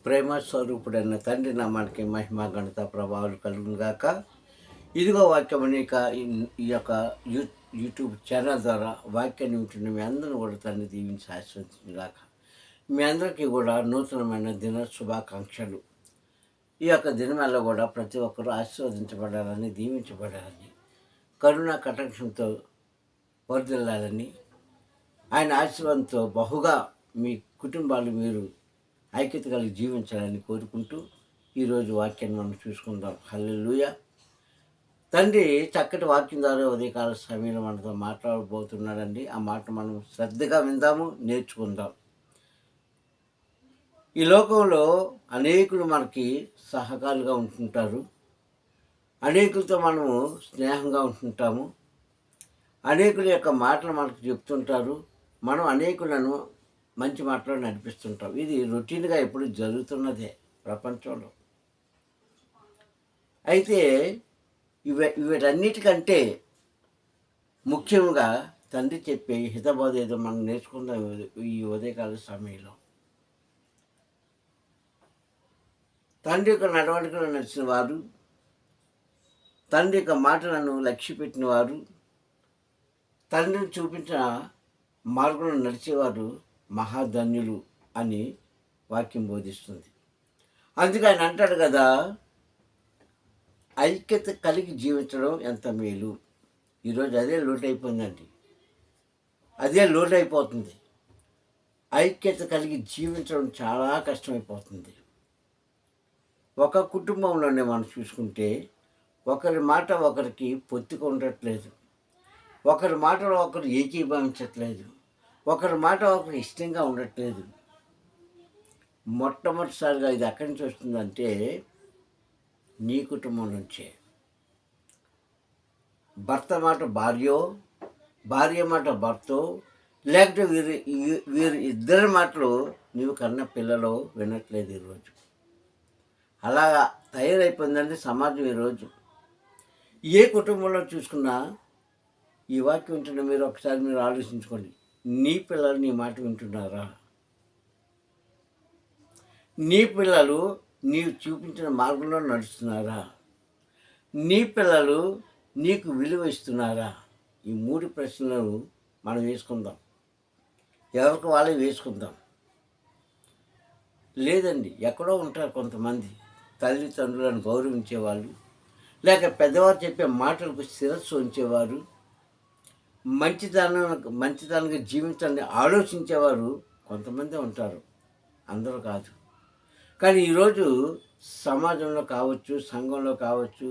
ప్రేమ స్వరూపుడైన తండ్రి నామానికి మహిమ ఘనత ప్రభావాలు కలుగును గాక. ఇదిగో వాక్యం అనేక ఈ యొక్క యూట్యూబ్ ఛానల్ ద్వారా వాక్యాన్ని వింటున్న మీ అందరూ కూడా తండ్రి దీవించి ఆశీర్వదించును గాక. మీ అందరికీ కూడా నూతనమైన దిన శుభాకాంక్షలు. ఈ యొక్క దినమల్లో కూడా ప్రతి ఒక్కరూ ఆశీర్వదించబడాలని, దీవించబడాలని, కరుణ కటాక్షంతో వర్ధిల్లాలని, ఆయన ఆశీర్వాదంతో బహుగా మీ కుటుంబాలు మీరు ఐక్యత కలిగి జీవించాలని కోరుకుంటూ ఈరోజు వాక్యాన్ని మనం చూసుకుందాం. హల్లెలూయా. తండ్రి చక్కటి వాక్యం ద్వారా ఉదయకాల సమయంలో మనతో మాట్లాడబోతున్నాడండి. ఆ మాట మనం శ్రద్ధగా విందాము, నేర్చుకుందాం. ఈ లోకంలో అనేకులు మనకి సహకారులుగా ఉంటుంటారు, అనేకులతో మనము స్నేహంగా ఉంటుంటాము, అనేకుల యొక్క మాటలు మనకు చెప్తుంటారు, మనం అనేకులను మంచి మాటలు నడిపిస్తుంటాం. ఇది రొటీన్గా ఎప్పుడు జరుగుతున్నదే ప్రపంచంలో. అయితే వీటన్నిటికంటే ముఖ్యంగా తండ్రి చెప్పే హితబోధ ఏదో మనం నేర్చుకుందాం ఈ ఉదయకాల సమయంలో. తండ్రి యొక్క నడవడికలు నడిచిన వారు, తండ్రి యొక్క మాటలను లక్ష్య పెట్టిన వారు, తండ్రిని చూపించిన మార్గంలో నడిచేవారు మహాధన్యులు అని వాక్యం బోధిస్తుంది. అందుకే ఆయన అంటాడు కదా, ఐక్యత కలిగి జీవించడం ఎంత మేలు. ఈరోజు అదే లోటైపోయిందండి, అదే లోటైపోతుంది. ఐక్యత కలిగి జీవించడం చాలా కష్టమైపోతుంది. ఒక కుటుంబంలోనే మనం చూసుకుంటే ఒకరి మాట ఒకరికి పొత్తుకు ఉండట్లేదు, ఒకరి మాటలో ఒకరు ఏకీభవించట్లేదు, ఒకరి మాట ఒకరికి ఇష్టంగా ఉండట్లేదు. మొట్టమొదటిసారిగా ఇది ఎక్కడి నుంచి వస్తుందంటే నీ కుటుంబం నుంచే. భర్త మాట భార్యో, భార్య మాట భర్తో, లేకపోతే వీరి ఇద్దరి మాటలు నీవు కన్న పిల్లలు వినట్లేదు ఈరోజు. అలాగా తయారైపోయిందంటే సమాజం ఈరోజు. ఏ కుటుంబంలో చూసుకున్నా ఈ వాక్యం వింటున్న మీరు ఒకసారి మీరు ఆలోచించుకోండి. నీ పిల్లలు నీ మాట వింటున్నారా? నీ పిల్లలు నీవు చూపించిన మార్గంలో నడుస్తున్నారా? నీ పిల్లలు నీకు విలువ ఇస్తున్నారా? ఈ 3 ప్రశ్నలు మనం వేసుకుందాం, ఎవరికి వాళ్ళే వేసుకుందాం. లేదండి, ఎక్కడో ఉంటారు కొంతమంది తల్లిదండ్రులను గౌరవించేవాళ్ళు, లేక పెద్దవారు చెప్పే మాటలకు శిరస్సు ఉంచేవారు, మంచితనంగా జీవించాలని ఆలోచించేవారు కొంతమంది ఉంటారు, అందరూ కాదు. కానీ ఈరోజు సమాజంలో కావచ్చు, సంఘంలో కావచ్చు,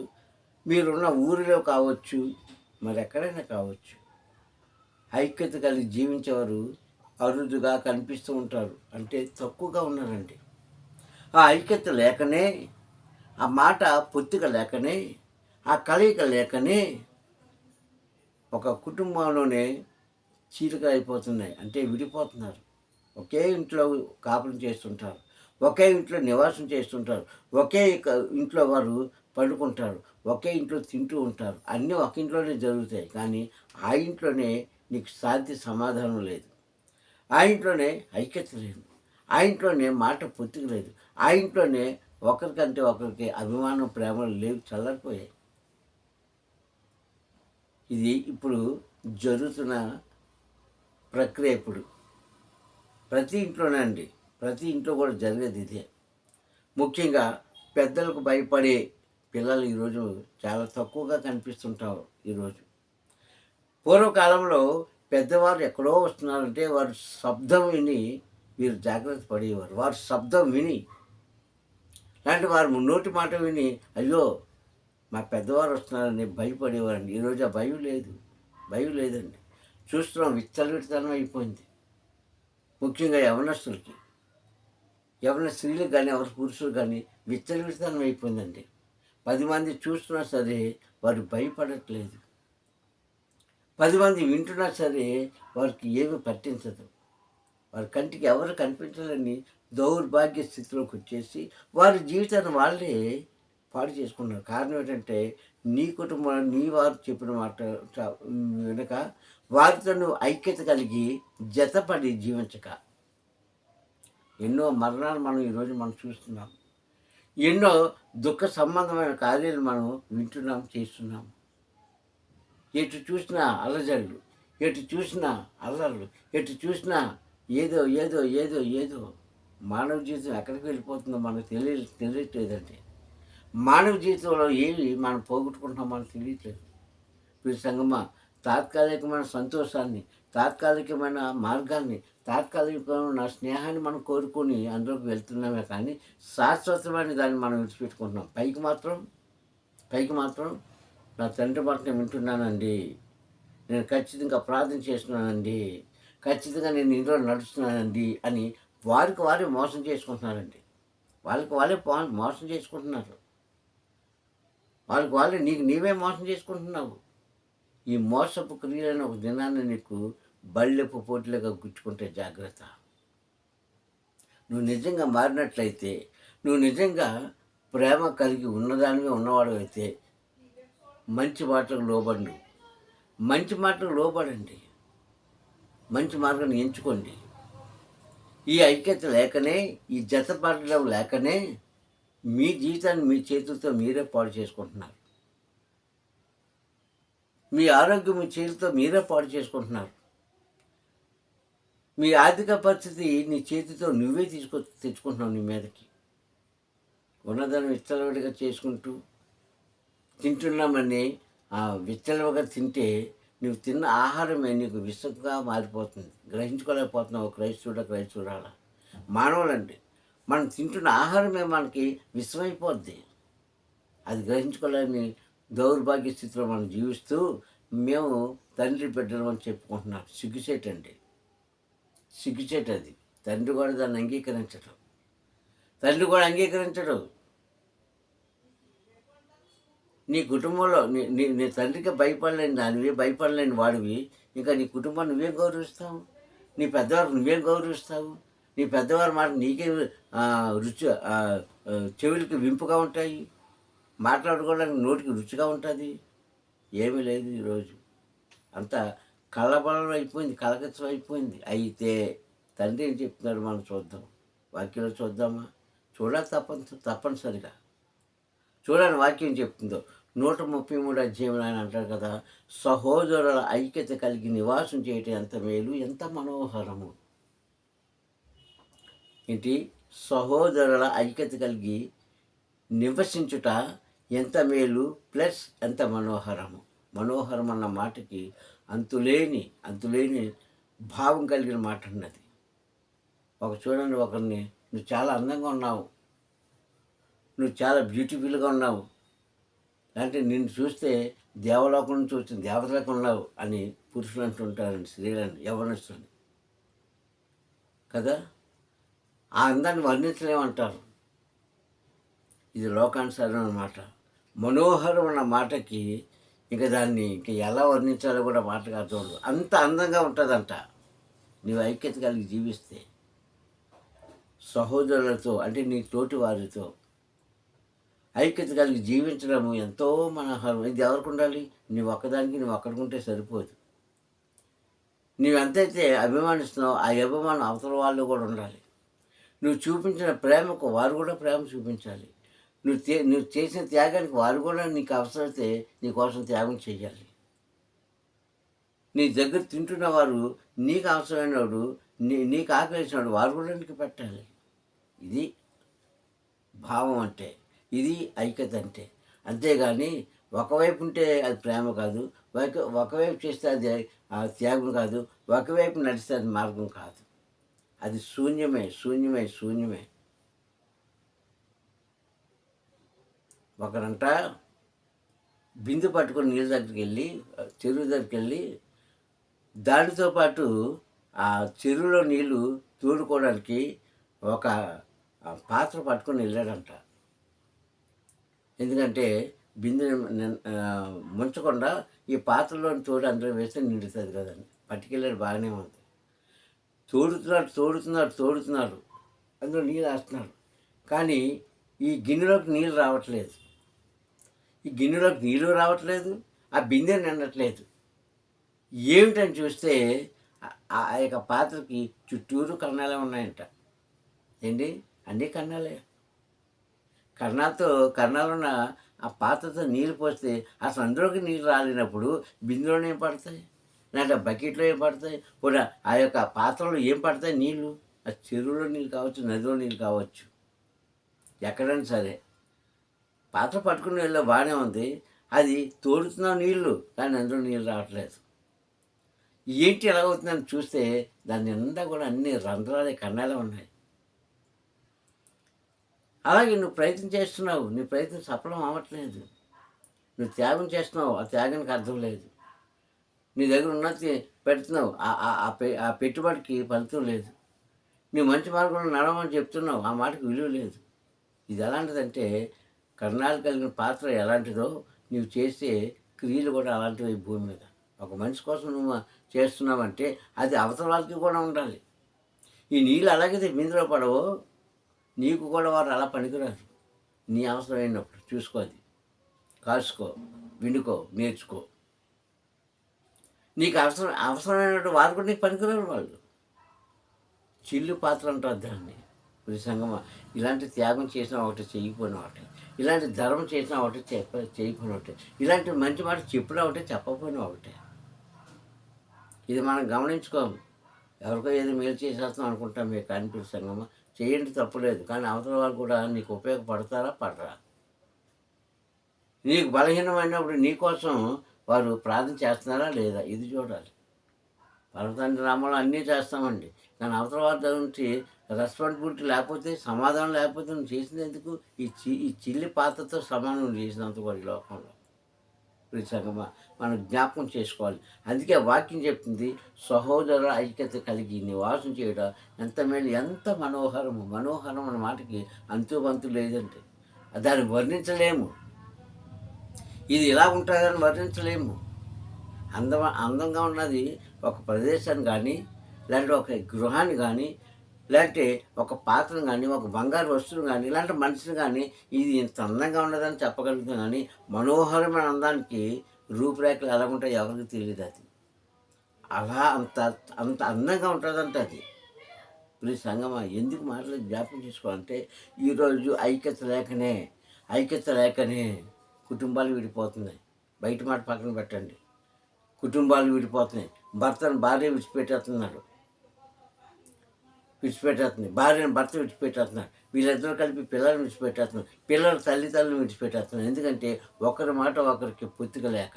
మీరున్న ఊరిలో కావచ్చు, మరి ఎక్కడైనా కావచ్చు, ఐక్యత కలిగి జీవించేవారు అరుదుగా కనిపిస్తూ ఉంటారు. అంటే తక్కువగా ఉన్నారండి. ఆ ఐక్యత లేకనే, ఆ మాట పొత్తిక లేకనే, ఆ కలయిక లేకనే ఒక కుటుంబంలోనే చీలిక అయిపోతున్నాయి. అంటే విడిపోతున్నారు. ఒకే ఇంట్లో కాపురం చేస్తుంటారు, ఒకే ఇంట్లో నివాసం చేస్తుంటారు, ఒకే ఇంట్లో వారు పడుకుంటారు, ఒకే ఇంట్లో తింటూ ఉంటారు. అన్నీ ఒక ఇంట్లోనే జరుగుతాయి. కానీ ఆ ఇంట్లోనే నీకు శాంతి సమాధానం లేదు, ఆ ఇంట్లోనే ఐక్యత లేదు, ఆ ఇంట్లోనే మాట పొత్తిక లేదు, ఆ ఇంట్లోనే ఒకరికంటే ఒకరికి అభిమానం, ప్రేమలు లేవు, చల్లారిపోయాయి. ఇది ఇప్పుడు జరుగుతున్న ప్రక్రియ. ఇప్పుడు ప్రతి ఇంట్లోనే అండి, ప్రతి ఇంట్లో కూడా జరిగేది ఇదే. ముఖ్యంగా పెద్దలకు భయపడే పిల్లలు ఈరోజు చాలా తక్కువగా కనిపిస్తుంటారు. ఈరోజు పూర్వకాలంలో పెద్దవారు ఎక్కడో వస్తున్నారంటే వారు శబ్దం విని వీరు జాగ్రత్త పడేవారు. వారు శబ్దం విని, లాంటి వారు నోటి మాట విని అయ్యో మా పెద్దవారు వస్తున్నారని భయపడేవారండి. ఈరోజు ఆ భయం లేదు, భయం లేదండి. చూస్తున్నాం, విచ్చలవిడితనం అయిపోయింది. ముఖ్యంగా యవనస్తులకి, యవన స్త్రీలకు కానీ ఎవరి పురుషులు కానీ విచ్చలవిడితనం అయిపోయిందండి. 10 మంది చూస్తున్నా సరే వారు భయపడట్లేదు, 10 మంది వింటున్నా సరే వారికి ఏమి పట్టించదు. వారి కంటికి ఎవరు కనిపించాలని దౌర్భాగ్య స్థితిలోకి వచ్చేసి వారి జీవితాన్ని వాళ్ళే పాడు చేసుకున్నారు. కారణం ఏంటంటే నీ కుటుంబం, నీ వారు చెప్పిన మాట వెనుక వారితో నువ్వు ఐక్యత కలిగి జతపడి జీవించక, ఎన్నో మరణాలు మనం ఈరోజు మనం చూస్తున్నాం. ఎన్నో దుఃఖ సంబంధమైన కార్యాలు మనం వింటున్నాం, చేస్తున్నాం. ఎటు చూసినా అల్లజడులు, ఎటు చూసినా అల్లర్లు, ఎటు చూసినా ఏదో ఏదో ఏదో ఏదో. మానవ జీవితం ఎక్కడికి వెళ్ళిపోతుందో మనకు తెలియట్లేదండి. మానవ జీవితంలో ఏవి మనం పోగొట్టుకుంటున్నాం మనకు తెలియట్లేదు. వీరి సంగమా, తాత్కాలికమైన సంతోషాన్ని, తాత్కాలికమైన మార్గాన్ని, తాత్కాలికమైన స్నేహాన్ని మనం కోరుకొని అందులోకి వెళ్తున్నామే కానీ శాశ్వతమైన దాన్ని మనం విడిచిపెట్టుకుంటున్నాం. పైకి మాత్రం నా తండ్రి మాట నేను వింటున్నానండి, నేను ఖచ్చితంగా ప్రార్థన చేస్తున్నానండి, ఖచ్చితంగా నేను ఇందులో నడుస్తున్నానండి అని వారికి వారే మోసం చేసుకుంటున్నారండి. వాళ్ళకి వాళ్ళే మోసం చేసుకుంటున్నారు. వాళ్ళకి వాళ్ళే నీవే మోసం చేసుకుంటున్నావు. ఈ మోసపు క్రియలను ఒక దినాన్ని నీకు బళ్ళెపు పోటీలుగా గుచ్చుకుంటే జాగ్రత్త. నువ్వు నిజంగా మారినట్లయితే, నువ్వు నిజంగా ప్రేమ కలిగి ఉన్నదానివే ఉన్నవాడు అయితే మంచి మాటలకు లోబడు. మంచి మాటలకు లోబడండి. మంచి మార్గాన్ని ఎంచుకోండి. ఈ ఐక్యత లేకనే, ఈ జతపడడం లేకనే మీ జీవితాన్ని మీ చేతులతో మీరే పాడు చేసుకుంటున్నారు. మీ ఆరోగ్యం మీ చేతితో మీరే పాడు చేసుకుంటున్నారు. మీ ఆర్థిక పరిస్థితి నీ చేతితో నువ్వే తెచ్చుకుంటున్నావు నీ మీదకి. ఉన్నదాన్ని విచ్చలవిడిగా చేసుకుంటూ తింటున్నామని విచ్చలవిగా తింటే నువ్వు తిన్న ఆహారమే నీకు విసుగ్గా మారిపోతుంది. గ్రహించుకోలేకపోతున్నావు క్రైస్తవురాలా. మానవులండి, మనం తింటున్న ఆహారమే మనకి విషమైపోద్ది. అది గ్రహించుకోలేని దౌర్భాగ్య స్థితిలో మనం జీవిస్తూ మేము తండ్రి బిడ్డలు అని చెప్పుకుంటున్నాం. సిగ్గుచేటండి, సిగ్గుచేటు అది. తండ్రి కూడా దాన్ని అంగీకరించడు. నీ కుటుంబంలో నీ తండ్రికి భయపడలేని దానివి, భయపడలేని వాడివి, ఇంకా నీ కుటుంబాన్ని నువ్వేం గౌరవిస్తావు? నీ పెద్దవారికి నువ్వేం గౌరవిస్తావు? నీ పెద్దవారి మాట నీకే రుచి చెవులకి వింపుగా ఉంటాయి, మాట్లాడుకోవడానికి నోటికి రుచిగా ఉంటుంది. ఏమీ లేదు ఈరోజు. అంతా కళ్ళబలం అయిపోయింది, కలకత్సం అయిపోయింది. అయితే తండ్రి ఏం చెప్తున్నాడు మనం చూద్దాం. వాక్యంలో చూద్దామా? చూడాలి తప్పనిసరిగా చూడండి వాక్యం చెప్తుందో. 133 అధ్యాయంలో ఆయన అంటారు కదా, సహోదరుల ఐక్యత కలిగి నివాసం చేయటం ఎంత మేలు, ఎంత మనోహరము. ఏంటి? సహోదరుల ఐక్యత కలిగి నివసించుట ఎంత మేలు ప్లస్ ఎంత మనోహరము. మనోహరం అన్న మాటకి అంతులేని భావం కలిగిన మాట అన్నది. చూడండి, ఒకరిని నువ్వు చాలా అందంగా ఉన్నావు, నువ్వు చాలా బ్యూటిఫుల్గా ఉన్నావు, అంటే నిన్ను చూస్తే దేవలోకం నుంచి వచ్చిన దేవతలకు ఉన్నావు అని పురుషులు అంటుంటారండి, స్త్రీలను, యవ్వనస్తుని కదా. ఆ అందాన్ని వర్ణించలేమంటారు. ఇది లోకానుసారం అన్నమాట. మనోహరం అన్న మాటకి దాన్ని ఎలా వర్ణించాలో కూడా మాటగా అర్థం. అంత అందంగా ఉంటుందంట నీవు ఐక్యత కలిగి జీవిస్తే. సహోదరులతో అంటే నీ తోటి వారితో ఐక్యత కలిగి జీవించడం ఎంతో మనోహరం. ఇది ఎవరికి ఉండాలి? నువ్వు అక్కడికి ఉంటే సరిపోదు. నువ్వెంతైతే అభిమానిస్తున్నావు ఆ అభిమానం అవతల వాళ్ళు కూడా ఉండాలి. నువ్వు చూపించిన ప్రేమకు వారు కూడా ప్రేమ చూపించాలి. నువ్వు చేసిన త్యాగానికి వారు కూడా నీకు అవసరమైతే నీ కోసం త్యాగం చేయాలి. నీ దగ్గర తింటున్న వారు నీకు అవసరమైన వాడు, నీకు ఆకలిసినవాడు వారు కూడా నీకు పెట్టాలి. ఇది భావం అంటే, ఇది ఐక్యత అంటే. అంతేగాని ఒకవైపు ఉంటే అది ప్రేమ కాదు, ఒకవైపు చేస్తే అది త్యాగం కాదు, ఒకవైపు నడిస్తే అది మార్గం కాదు. అది శూన్యమే. ఒకరంట బిందు పట్టుకొని నీళ్ళ దగ్గరికి వెళ్ళి, చెరువు దగ్గరికి వెళ్ళి, దానితో పాటు ఆ చెరువులో నీళ్ళు తోడుకోవడానికి ఒక పాత్ర పట్టుకొని వెళ్ళాడంట. ఎందుకంటే బిందుని ముంచకుండా ఈ పాత్రలోని తోడు అందులో వేస్తే నిండుతుంది కదండి. పట్టుకెళ్ళాడు, బాగానే ఉంది. తోడుతున్నాడు, అందులో నీళ్ళు వేస్తున్నాడు. కానీ ఈ గిన్నెలోకి నీళ్ళు రావట్లేదు, ఆ బిందె నిండట్లేదు. ఏమిటని చూస్తే ఆ యొక్క పాత్రకి చుట్టూరు కన్నాలే ఉన్నాయంట. ఏంటి అన్నీ కన్నాలే. కన్నాతో కన్నాలున్న ఆ పాత్రతో నీళ్ళు పోస్తే అసలు అందులోకి నీళ్ళు రాలేనప్పుడు బిందెలోనే ఏం పడతాయి? లేదంటే బకెట్‌లో ఏం పడతాయి? పోనీ ఆ యొక్క పాత్రలో ఏం పడతాయి నీళ్ళు? అది చెరువులో నీళ్ళు కావచ్చు, నదిలో నీళ్ళు కావచ్చు. ఎక్కడైనా సరే. పాత్ర పట్టుకుని వెళ్ళా బాగానే ఉంది. అది తోడుతున్నాం నీళ్ళు, కానీ అందులో నీళ్ళు రావట్లేదు. ఏంటి ఎలాగవుతుందని చూస్తే దాని నిండా కూడా అన్ని రంధ్రాలే, కన్నాలే ఉన్నాయి. అలాగే నువ్వు ప్రయత్నం చేస్తున్నావు. నీ ప్రయత్నం సఫలం అవ్వట్లేదు. నువ్వు త్యాగం చేస్తున్నావు. ఆ త్యాగానికి అర్థం లేదు. నీ దగ్గర ఉన్నది పెడుతున్నావు. ఆ పెట్టుబడికి ఫలితం లేదు. నువ్వు మంచి మార్గంలో నడవమని చెప్తున్నావు. ఆ మాటకి విలువ లేదు. ఇది ఎలాంటిదంటే కర్ణాలు కలిగిన పాత్ర ఎలాంటిదో నువ్వు చేసే క్రియలు కూడా అలాంటివి ఈ భూమి మీద. ఒక మనిషి కోసం నువ్వు చేస్తున్నావంటే అది అవతల వాళ్ళకి కూడా ఉండాలి. ఈ నీళ్ళు అలాగైతే బిందులో పడవో నీకు కూడా వారు అలా పనికిరారు. నీ అవసరమైనప్పుడు చూసుకో, అది కాసుకో, వినుకో, నేర్చుకో. నీకు అవసరమైనటువంటి వారు కూడా నీకు పనికిరారు వాళ్ళు. చిల్లు పాత్ర అంటారు దాన్ని. ప్రతి సంగమా ఇలాంటి త్యాగం చేసిన ఒకటి, చేయకపోయిన ఒకటి, ఇలాంటి ధర్మం చేసిన ఒకటి, చేయకపోయిన ఒకటి, ఇలాంటి మంచి మాట చెప్పిన ఒకటి, చెప్పకపోయిన ఒకటే. ఇది మనం గమనించుకోము. ఎవరికో ఏదో మేలు చేసేస్తాం అనుకుంటాం. మీకు కానీ ప్రతి సంగమా చేయండి, తప్పులేదు. కానీ అవతల వాళ్ళు కూడా నీకు ఉపయోగపడతారా, పడరా? నీకు బలహీనమైనప్పుడు నీ కోసం వారు ప్రార్థన చేస్తున్నారా లేదా, ఇది చూడాలి. పరమతండ్రి నామంలో అన్నీ చేస్తామండి, కానీ అవతల వారి దగ్గర నుంచి రెస్పాన్సిబిలిటీ లేకపోతే, సమాధానం లేకపోతే నువ్వు చేసింది ఎందుకు? ఈ చిల్లి పాత్రతో సమానం నువ్వు చేసినంత కూడా ఈ లోకంలో. ప్రతి సంగమా మనం జ్ఞాపకం చేసుకోవాలి. అందుకే వాక్యం చెప్తుంది, సహోదరుల ఐక్యత కలిగి నివాసం చేయడం ఎంత మేలు, ఎంత మనోహరము. మనోహరం అన్న మాటకి అంతుబంతు లేదంటే దాన్ని వర్ణించలేము. ఇది ఇలా ఉంటుందని వర్ణించలేము. అందంగా ఉన్నది ఒక ప్రదేశాన్ని కానీ, లేదంటే ఒక గృహాన్ని కానీ, లేదంటే ఒక పాత్రను కానీ, ఒక బంగారు వస్తువును కానీ, ఇలాంటి మనిషిని కానీ ఇది ఇంత అందంగా ఉన్నదని చెప్పగలుగుతాం. కానీ మనోహరమైన అందానికి రూపురేఖలు ఎలా ఉంటాయో ఎవరికి తెలియదు. అది అలా అంత అంత అందంగా ఉంటుందంటే అది. ప్లీజ్ సంగమా ఎందుకు మాటలు జ్ఞాపకం చేసుకోవాలంటే ఈరోజు ఐక్యత లేకనే కుటుంబాలు విడిపోతున్నాయి. బయట మాట పక్కన పెట్టండి, కుటుంబాలు విడిపోతున్నాయి. భార్య విడిచిపెట్టేస్తుంది, భార్యను భర్త విడిచిపెట్టేస్తున్నారు. వీళ్ళిద్దరూ కలిపి పిల్లల్ని విడిచిపెట్టేస్తున్నారు. పిల్లలు తల్లిదండ్రులను విడిచిపెట్టేస్తున్నారు. ఎందుకంటే ఒకరి మాట ఒకరికి పొత్తుక లేక.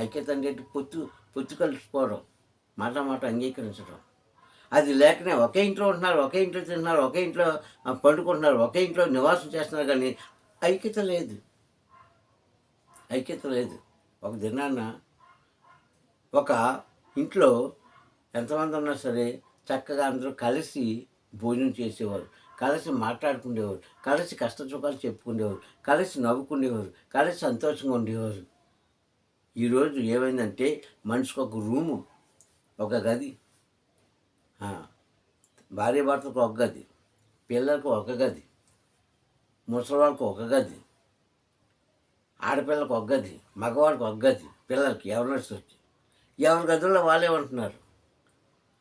ఐక్యత అంటే పొత్తు కలుసుకోవడం, మాట అంగీకరించడం. అది లేకనే ఒకే ఇంట్లో ఉంటున్నారు, ఒకే ఇంట్లో తింటున్నారు, ఒకే ఇంట్లో పండుకుంటున్నారు, ఒకే ఇంట్లో నివాసం చేస్తున్నారు, కానీ ఐక్యత లేదు. ఒక దినాన్న ఒక ఇంట్లో ఎంతమంది ఉన్నా సరే చక్కగా అందరూ కలిసి భోజనం చేసేవారు, కలిసి మాట్లాడుకునేవారు, కలిసి కష్ట సుఖాలు చెప్పుకునేవారు, కలిసి నవ్వుకునేవారు, కలిసి సంతోషంగా ఉండేవారు. ఈరోజు ఏమైందంటే మనిషికి ఒక రూము, ఒక గది, భార్య భర్తకు ఒక గది, పిల్లలకు ఒక గది, ముసలివాళ్ళకు ఒక గది, ఆడపిల్లలకు ఒక గది, మగవాళ్ళకి ఒక గది, పిల్లలకి ఎవరినో వచ్చి ఎవరి గదుల్లో వాళ్ళే ఉంటున్నారు.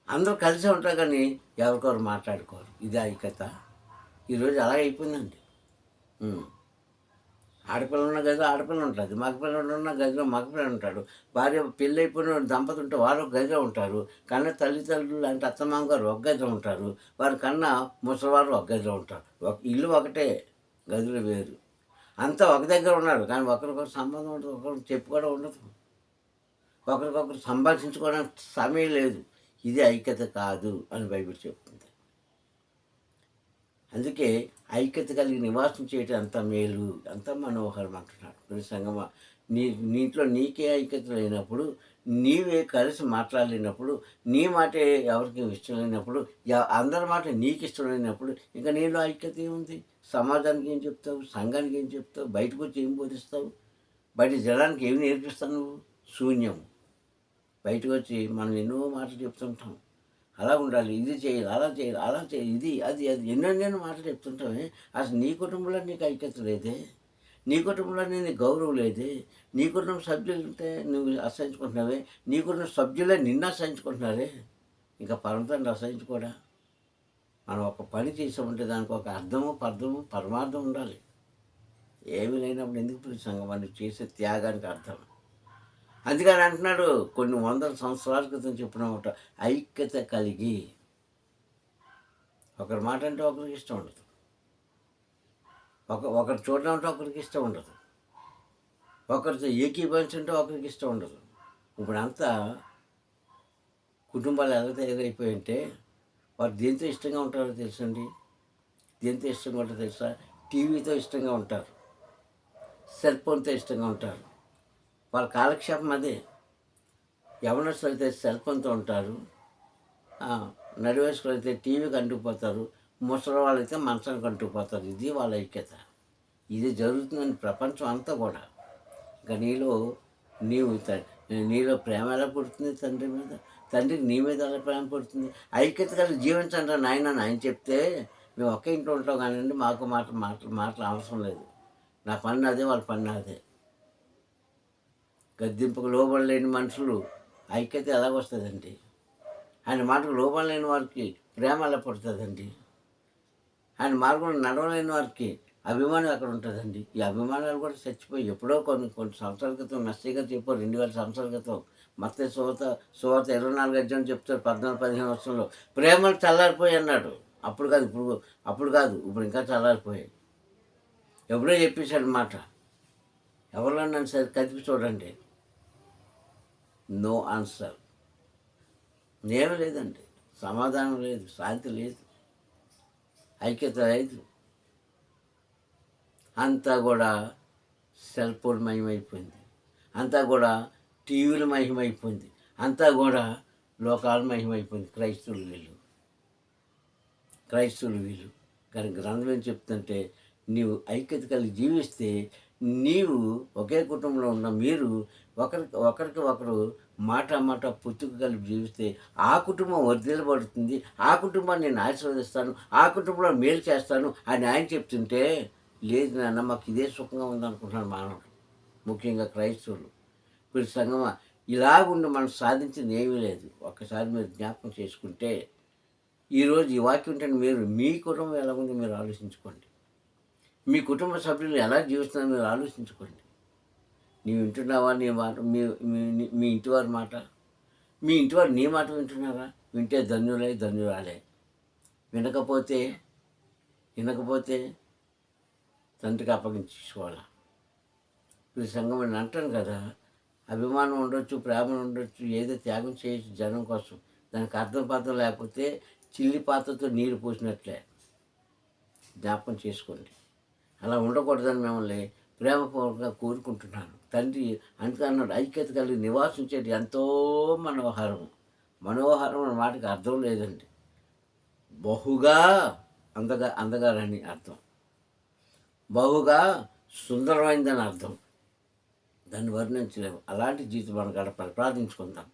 అందరూ కలిసే ఉంటారు, కానీ ఎవరికొరు మాట్లాడుకోరు. ఇది ఐక్యత. ఈరోజు అలాగే అయిపోయిందండి. ఆడపిల్ల ఉన్న గదిలో ఆడపిల్ల ఉంటుంది, మగపిల్లలు ఉన్న గదిలో మగపిల్ల ఉంటాడు. భార్య పెళ్ళి అయిపోయిన దంపతులు ఉంటే వారు ఒక గదిలో ఉంటారు. కన్నా తల్లిదండ్రులు అంటే అత్తమామ గారు ఒక గదిలో ఉంటారు. వారి కన్నా ముసలివారు ఒక గదిలో ఉంటారు. ఇల్లు ఒకటే, గదులు వేరు. అంతా ఒక దగ్గర ఉన్నారు, కానీ ఒకరికొకరు సంబంధం ఉండదు, ఒకరికి చెప్పుకోవడం ఉండదు, ఒకరికొకరు సంభాషించుకోవడానికి సమయం లేదు. ఇది ఐక్యత కాదు అని బైబిల్ చెప్తుంది. అందుకే ఐక్యత కలిగి నివాసం చేయటం అంత మేలు, అంత మనోహరం అంటున్నాడు. ప్రతి సంగమా నీంట్లో నీకే ఐక్యత లేనప్పుడు, నీవే కలిసి మాట్లాడలేనప్పుడు, నీ మాటే ఎవరికి ఇష్టం లేనప్పుడు, అందరి మాట నీకు ఇష్టం లేనప్పుడు ఇంకా నీలో ఐక్యత ఏముంది? సమాజానికి ఏం చెప్తావు? సంఘానికి ఏం చెప్తావు? బయటకు వచ్చి ఏం బోధిస్తావు? బయట జనానికి ఏమి నేర్పిస్తావు నువ్వు? శూన్యం. బయటకు వచ్చి మనం ఎన్నో మాటలు చెప్తుంటాం, అలా ఉండాలి, ఇది చేయాలి, అలా చేయాలి, ఇది అది ఎన్నెన్నో మాటలు చెప్తుంటామే. అసలు నీ కుటుంబంలో నీకు ఐక్యత లేదే, నీ కుటుంబంలో నీకు గౌరవం లేదే, నీ కుటుంబం సభ్యులంటే నువ్వు అసహించుకుంటున్నావే, నీ కుటుంబ సభ్యులే నిన్ను అసహించుకుంటున్నారే, ఇంకా పరమతండ్రి అసహించుకోడా? మనం ఒక పని చేసామంటే దానికి ఒక అర్థము పర్థము పరమార్థం ఉండాలి. ఏమీ లేనప్పుడు ఎందుకు పిలిచి సంఘం అని చేసే త్యాగానికి అర్థం. అందుకని అంటున్నాడు, కొన్ని వందల సంవత్సరాల క్రితం చెప్పిన మాట, ఐక్యత కలిగి. ఒకరి మాట అంటే ఒకరికి ఇష్టం ఉండదు, ఒకరు చూడడం అంటే ఒకరికి ఇష్టం ఉండదు, ఒకరితో ఏకీభవించుంటే ఒకరికి ఇష్టం ఉండదు. ఇప్పుడంతా కుటుంబాలు ఎలా తయారైపోయింటే వారు దేంతో ఇష్టంగా ఉంటారో తెలుసండి. దేంతో ఇష్టంగా ఉంటారో తెలుసా? టీవీతో ఇష్టంగా ఉంటారు, సెల్ ఫోన్తో ఇష్టంగా ఉంటారు. వాళ్ళ కాలక్షేపం అదే. యవనస్తులు అయితే సెల్ ఫోన్తో ఉంటారు, నడివయసులు అయితే టీవీకి అంటుకుపోతారు, ముసలి వాళ్ళైతే మంచానికి అంటుకుపోతారు. ఇది వాళ్ళ ఐక్యత. ఇది జరుగుతుందని ప్రపంచం అంతా కూడా. ఇంకా నీలో ప్రేమ ఎలా పుడుతుంది తండ్రి మీద? తండ్రికి నీ మీద ఎలా ప్రేమ పుడుతుంది? ఐక్యత కలిసి జీవించండి నాయన చెప్తే మేము ఒకే ఇంట్లో ఉంటాం కానివ్వండి, మాకు మాటలు అవసరం లేదు. నా పని అదే, వాళ్ళ పని అదే. గద్దింపుకు లోబడలేని మనుషులు ఐక్యత ఎలాగొస్తుందండి? ఆయన మాటకు లోబడలేని వారికి ప్రేమ ఎలా పడుతుందండి? ఆయన మార్గంలో నడవలేని వారికి అభిమానం ఎక్కడ ఉంటుందండి? ఈ అభిమానాలు కూడా చచ్చిపోయి ఎప్పుడో కొన్ని సంవత్సరాల క్రితం మెస్సీ గారు చెప్పారు, 2000 సంవత్సరాల క్రితం. మత్తయి సువార్త 24 అధ్యాయం చెప్తారు, 14-15 వర్షంలో ప్రేమలు చల్లారిపోయి అన్నాడు. అప్పుడు కాదు ఇప్పుడు ఇంకా చల్లారిపోయాయి. ఎప్పుడో చెప్పేశాడు మాట. ఎవరిలో నన్ను సరే కదిపి చూడండి, నో ఆన్సర్. ఏమీ లేదండి, సమాధానం లేదు, శాంతి లేదు, ఐక్యత లేదు. అంతా కూడా సెల్ ఫోన్ మహిమైపోయింది, అంతా కూడా టీవీలు మహిమైపోయింది, అంతా కూడా లోకాలు మహిమైపోయింది. క్రైస్తవులు వీళ్ళు. కానీ గ్రంథం ఏం చెప్తుంటే, నీవు ఐక్యత కలిగి జీవిస్తే, నీవు ఒకే కుటుంబంలో ఉన్న మీరు ఒకరికి ఒకరు మాట పుట్టుకు కలిపి జీవిస్తే ఆ కుటుంబం వర్ధిల్లబడుతుంది. ఆ కుటుంబాన్ని నేను ఆశీర్వదిస్తాను, ఆ కుటుంబంలో మేలు చేస్తాను అని ఆయన చెప్తుంటే, లేదు నాన్న మాకు ఇదే సుఖంగా ఉందనుకుంటున్నాను మానవుడు, ముఖ్యంగా క్రైస్తవులు. వీరి సంగమా ఇలాగుండి మనం సాధించింది ఏమీ లేదు. ఒక్కసారి మీరు జ్ఞాపకం చేసుకుంటే, ఈరోజు ఈ వాక్యం ఉంటే మీ కుటుంబం ఎలా ఉంది మీరు ఆలోచించుకోండి. మీ కుటుంబ సభ్యులు ఎలా జీవిస్తున్నారో మీరు ఆలోచించుకోండి. నీవు వింటున్నావా నీ మాట? మీ ఇంటివారి మాట? మీ ఇంటివారు నీ మాట వింటున్నారా? వింటే ధన్యురాలే. వినకపోతే తండ్రికి అప్పగించుకోవాలా. ఈ సంఘం అని అంటాను కదా, అభిమానం ఉండొచ్చు, ప్రేమ ఉండొచ్చు, ఏదో త్యాగం చేయొచ్చు జనం కోసం. దానికి అర్థం లేకపోతే చిల్లి పాత్రతో నీరు పోసినట్లే. జ్ఞాపకం చేసుకోండి. అలా ఉండకూడదని మిమ్మల్ని ప్రేమపూర్వకంగా కోరుకుంటున్నాను. తండ్రి అందుకే అన్నాడు, ఐక్యత కలిగి నివాసించేది ఎంతో మనోహరం అనే మాటకి అర్థం లేదండి, బహుగా అందగారని అర్థం, బహుగా సుందరమైందని అర్థం. దాన్ని వర్ణించలేము. అలాంటి జీవితం మనం గడపాలి. ప్రార్థించుకుందాం.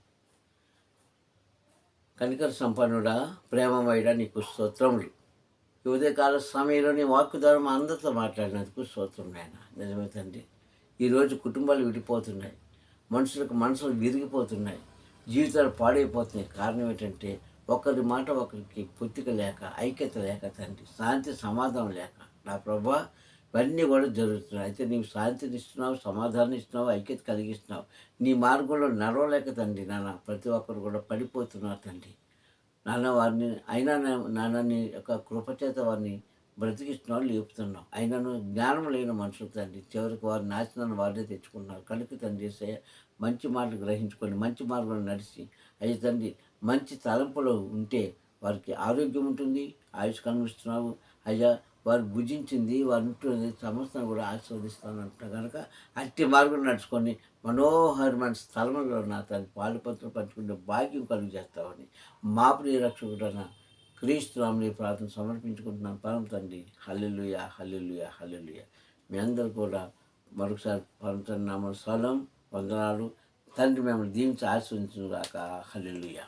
కనికర సంపన్నుడా, ప్రేమమయుడా, నీకు స్తోత్రములు. ఈ ఉదయకాల సమయంలో నీ వాక్కు ద్వారా మా అందరితో మాట్లాడినందుకు స్తోత్రం నాయన. నిజమే తండ్రి, ఈరోజు కుటుంబాలు విడిపోతున్నాయి, మనసులు విరిగిపోతున్నాయి, జీవితాలు పాడైపోతున్నాయి. కారణం ఏంటంటే ఒకరి మాట ఒకరికి పొత్తిక లేక, ఐక్యత లేక తండ్రి, శాంతి సమాధానం లేక. నా ప్రభా, ఇవన్నీ కూడా జరుగుతున్నాయి. అయితే నీవు శాంతిని ఇస్తున్నావు, సమాధానం ఇస్తున్నావు, ఐక్యత కలిగిస్తున్నావు. నీ మార్గంలో నడవలేక తండ్రి ప్రతి ఒక్కరు కూడా పడిపోతున్నారు తండ్రి. నాన్న నీ యొక్క కృపచేత వారిని బ్రతికిస్తున్నావు, లేపుతున్నావు. అయినను జ్ఞానం లేని మనుషులు తండ్రి చివరికి వారి నాశనాన్ని వారినే తెచ్చుకున్నారు. కనుక తండ్రి మంచి మాటలు గ్రహించుకొని మంచి మార్గంలో నడిచి, అయ్యి తండ్రి మంచి తలంపులు ఉంటే వారికి ఆరోగ్యం ఉంటుంది, ఆయుష్ కనిపిస్తున్నావు. అయ్యా, వారు భుజించింది వారి ఇంట్లో సమస్యను కూడా ఆశీర్వదిస్తానంటున్నా కనుక అట్టి మార్గం నడుచుకొని మనోహరమైన స్థలంలో నా తన పాలుపత్రులు పంచుకునే భాగ్యం కలుగు చేస్తామని మా ప్రియ రక్షకుడైన క్రీస్తు రాముని ప్రార్థన సమర్పించుకుంటున్నాను. పరమ తండ్రి. హల్లెలూయా, హల్లెలూయా, హల్లెలూయా. మీ అందరూ కూడా మరొకసారి పరమ తండ్రి నామమున వందనాలు. తండ్రి మిమ్మల్ని దీవించి ఆశీర్వదించును గాక. హల్లెలూయా.